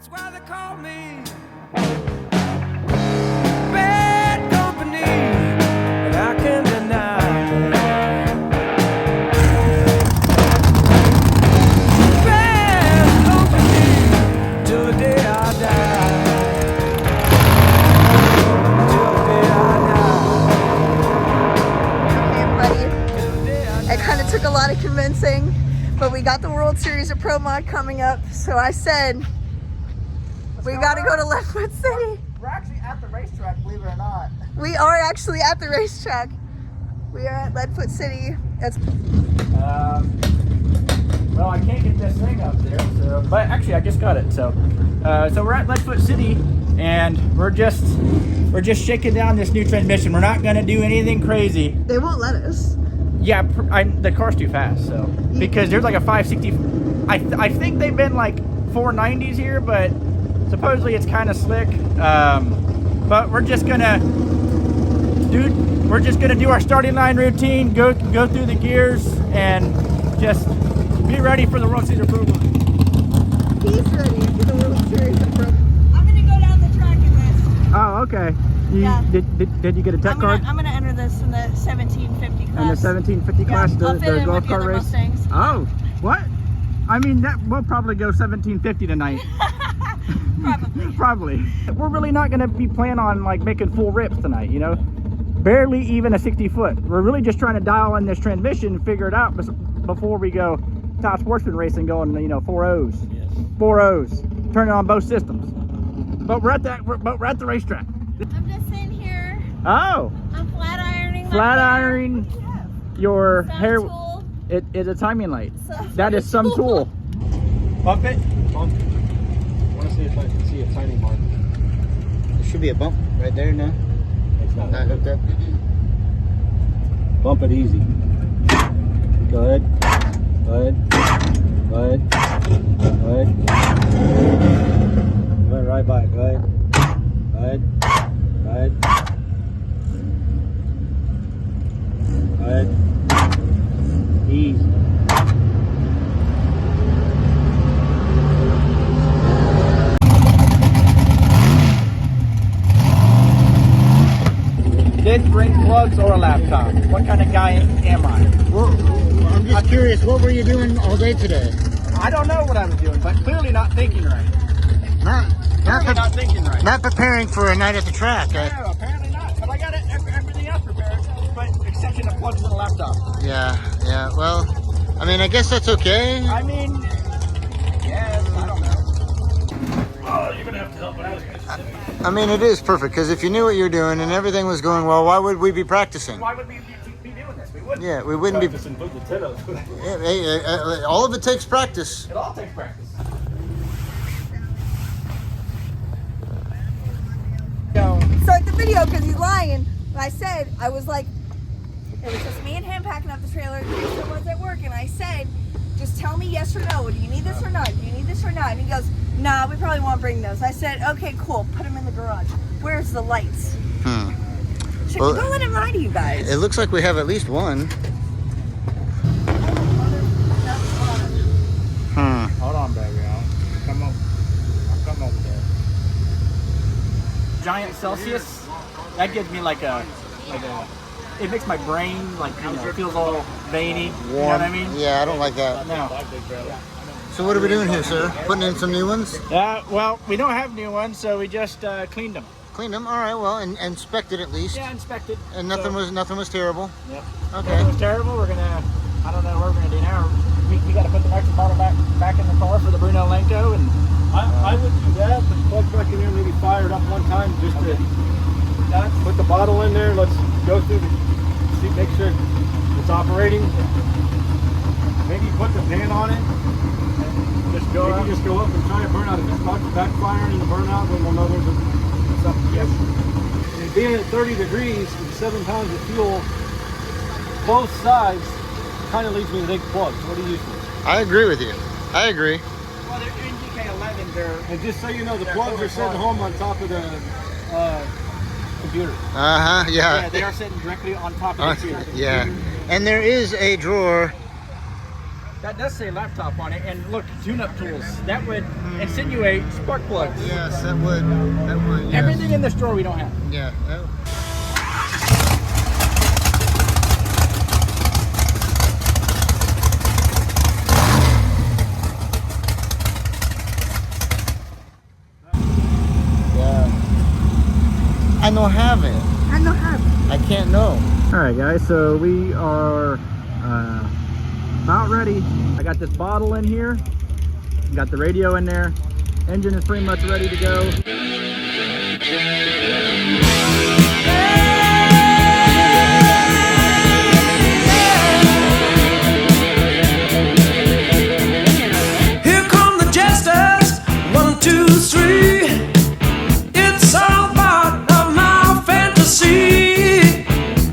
That's why they call me bad company, and I can deny bad company till the day I die. Till the day I die. It kind of took a lot of convincing, but we got the World Series of Pro Mod coming up, so I said we got to go to Leadfoot City. We're actually at the racetrack, believe it or not. We are actually at the racetrack. We are at Leadfoot City. It's well, I can't get this thing up there, so, but actually I just got it. So we're at Leadfoot City, and we're just shaking down this new transmission. We're not gonna do anything crazy. they won't let us. Yeah, the car's too fast, so because there's like a 560. I think they've been like 490s here, but supposedly it's kind of slick. But we're just gonna do our starting line routine, go through the gears, and just be ready for the World Series approval. He's ready for the World Series of Pro. I'm gonna go down the track in this. Oh, okay. Yeah. Did you get a tech card? I'm gonna enter this in the 1750 class. In the 1750 class, I'll fit the in golf with the cart other race? Mustangs. Oh, what? I mean, we'll probably go 1750 tonight. Probably. Probably. We're really not going to be planning on like making full rips tonight, you know? Barely even a 60 foot. We're really just trying to dial in this transmission and figure it out before we go top sportsman racing going, you know, 4 O's. Yes. 4 O's. Turning on both systems. But we're at the racetrack. I'm just sitting here. Oh. I'm flat ironing. Flat ironing your hair. Tool. It is a timing light. Some That is some tool. Bump it. Bump. I want to see if I can see a tiny mark. There should be a bump right there now. It's not hooked up. Bump it easy. Go ahead. Go ahead. Go ahead. Go ahead. Went right by it. Go ahead. Go ahead. Go ahead. Go ahead. Easy. Did bring plugs or a laptop? What kind of guy am I? Well, I'm just curious, what were you doing all day today? I don't know what I was doing, but clearly not thinking right. Not thinking right. Not preparing for a night at the track. No, apparently not. But I got everything else prepared, but exception of plugs and a laptop. Yeah. Well, I mean, I guess that's okay. I mean, yes, I don't know. Oh, you're gonna have to help me out. I mean, it is perfect, because if you knew what you're doing and everything was going well, why would we be practicing? Why would we be doing this? We wouldn't. Yeah, we wouldn't be. All of it takes practice. It all takes practice. Start the video because he's lying. And I said, I was like, it was just me and him packing up the trailer. Jason was at work, and I said, just tell me yes or no. Do you need this or not? Do you need this or not? And he goes, nah, we probably won't bring those. I said, okay, cool. Put them in the garage. Where's the lights? Well, don't let him lie to you guys. It looks like we have at least one. Hold on, baby. I'll come over there. Giant Celsius. That gives me like a. It makes my brain like, you know, feels all veiny. Warm. You know what I mean? Yeah, I don't like that. No. So what are we doing here, sir? Putting in some new ones? Well, we don't have new ones, so we just cleaned them. Cleaned them. All right. Well, and inspected at least. Yeah, inspected. And nothing was terrible. Yep. Okay. It was terrible. We're gonna. I don't know what we're gonna do now. We got to put the nitrogen bottle back in the car for the Bruno lenco, and I would do that, but plug back in there, maybe fire it up one time just to put the bottle in there. Let's go through make sure it's operating. Maybe put the pan on it. Just go up and try a burnout. If it's backfiring in the burnout, then we'll know there's something. Yes. And being at 30 degrees and 7 pounds of fuel, both sides, kind of leads me to think plugs. What do you think? I agree with you. I agree. well, they're doing DK11. And just so you know, the plugs are sitting home on top of the computer. Yeah. Yeah, they are sitting directly on top of the computer. Yeah. And there is a drawer That does say laptop on it, and look, tune-up tools. That would insinuate spark plugs. Yes, that would. That would. Yes. Everything in the store we don't have. Yeah. I don't have it. I don't have it. I can't know. All right, guys, so we are about ready. I got this bottle in here. Got the radio in there. Engine is pretty much ready to go. Here come the jesters, 1, 2, 3. It's all part of my fantasy.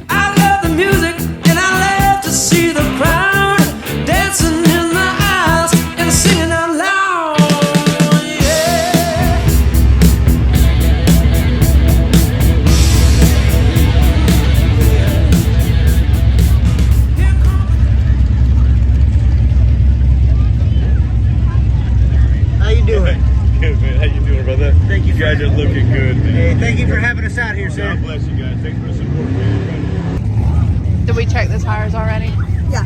I love the music and I love to see the crowd dancing in the aisles and singing out loud. Yeah. How you doing? Good, man. How you doing, brother? Thank you. You guys are looking good, man. Hey, thank you for having us out here, sir. God bless you guys. Thanks for the support, man. Did we check the tires already? Yeah.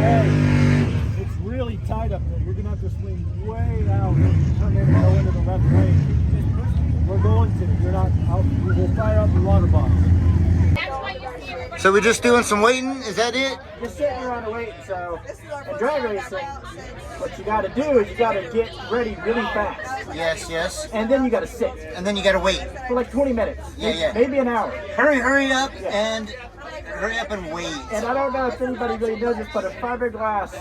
Hey, it's really tight up there. You're gonna have to swing way out and turn in and go into the left lane. We're going to. You're not out. We will fire up the water box. So we're just doing some waiting? Is that it? Just sitting around and waiting. So, This is our in first drag time racing, out since- what you got to do is you got to get ready really fast, Yes, yes. and then you got to sit And then you gotta wait. for like 20 minutes, Yeah. maybe an hour. Hurry up and wait. And I don't know if anybody really knows this, but a fiberglass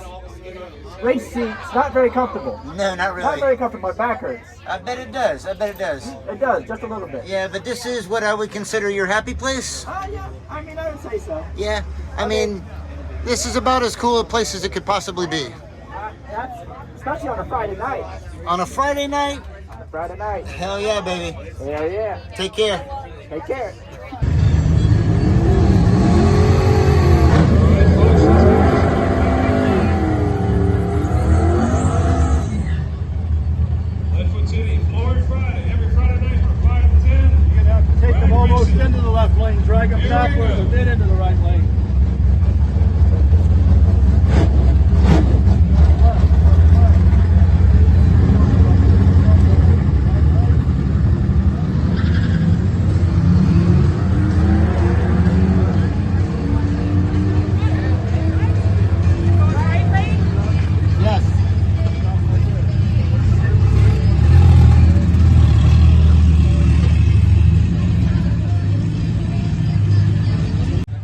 race seat's not very comfortable. No, not Not really. very comfortable. My back hurts. I bet it does. I bet it does. It does, just a little bit. Yeah, but this is what I would consider your happy place. Yeah, I mean, I would say so. Yeah. I mean, this is about as cool a place as it could possibly be. That's especially on a Friday night. On a Friday night? On a Friday night. Hell yeah, baby. Hell yeah. Take care. Take care. Leadfoot City, Florida, Friday. Every Friday night from 5 to 10. You're gonna have to take them almost into the left lane, drag them backwards, and then into the right lane. Yes.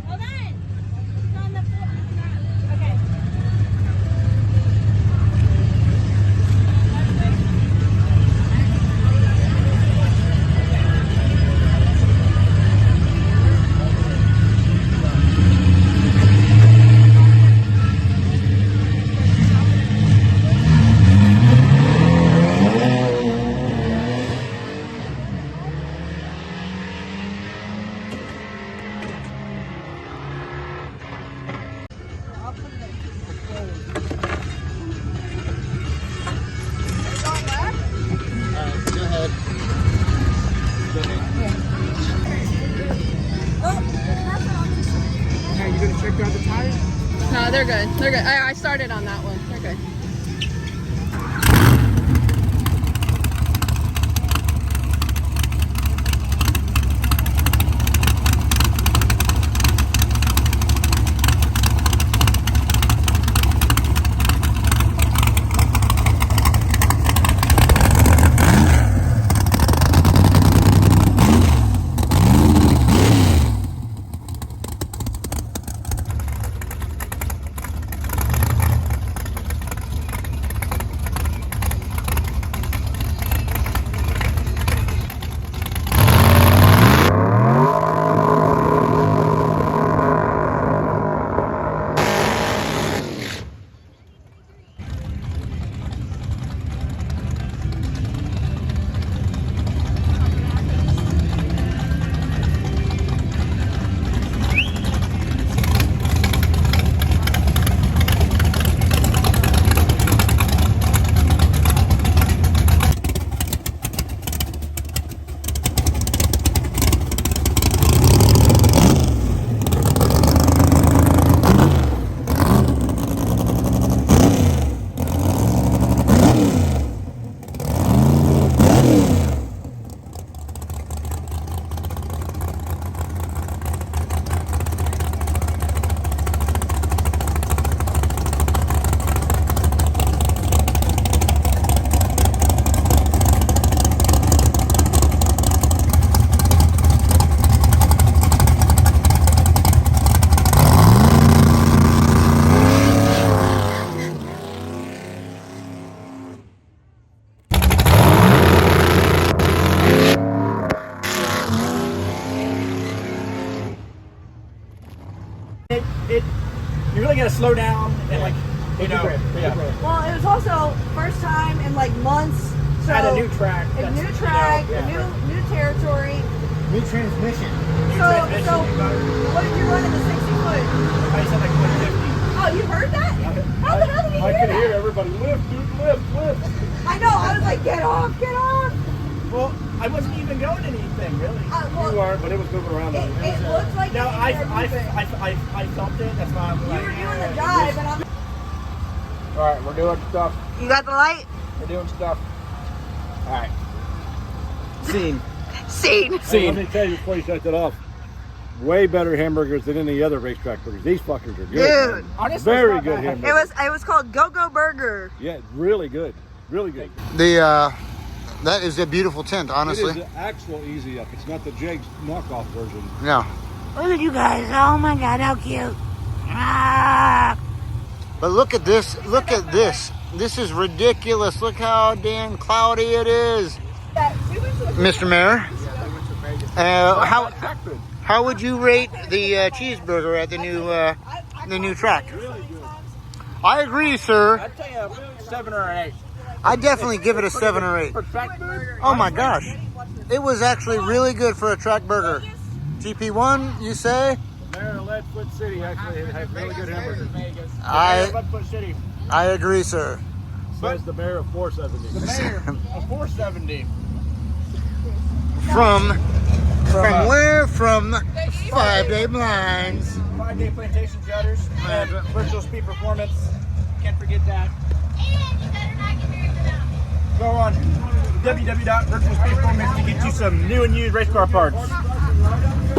Hold on. It's on the floor. Okay. Go ahead. Now, you gonna check out the tires? No, they're good. They're good. I started on that one. They're good. You know, yeah. Well, it was also first time in like months. So At a new track. a that's, new track, you know, a new territory. New transmission. So what did you run in the 60 foot? I said like 150. Oh, you heard that? How the hell did you I hear could that? hear everybody lift, dude, lift. I know. I was like, get off, get off. Well, I wasn't even going anything really. Well, You weren't, but it was moving around. it looked like No, you I were felt it. That's why I'm You like. were doing the drive, and I'm. All right, we're doing stuff. You got the light? We're doing stuff. All right. Scene. Scene. Hey, let me tell you before you shut that off. Way better hamburgers than any other racetrack burgers. These fuckers are good. Dude. Man. Honestly, Very it's not good bad. hamburgers. It was called Go-Go Burger. Yeah, really good. Really good. That is a beautiful tent, honestly. It is the actual Easy Up. It's not the Jake's knockoff version. No. Look at you guys. Oh my God, how cute. Ah. But look at this. Look at this. This is ridiculous. Look how damn cloudy it is. Mr. Mayor, how would you rate the cheeseburger at the new track? I agree, sir. I'd tell you 7 or an 8. I definitely give it a 7 or 8. For track burger. Oh my gosh, it was actually really good for a track burger. GP1, you say? Mayor of Leadfoot City actually has really good hamburgers. Leadfoot City. I agree, sir. Says the mayor of 470. The mayor of 470. From where? From 5 Day Blinds. 5-day plantation jutters and virtual speed performance. Can't forget that. Go on www.virtualspeedperformance to get you some new and used race car parts.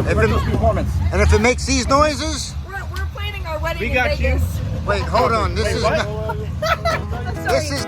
Virtual speed performance. And if it makes these noises, We're planning our wedding We in got you. Vegas. wait, hold on. This is what? not, I'm sorry. this is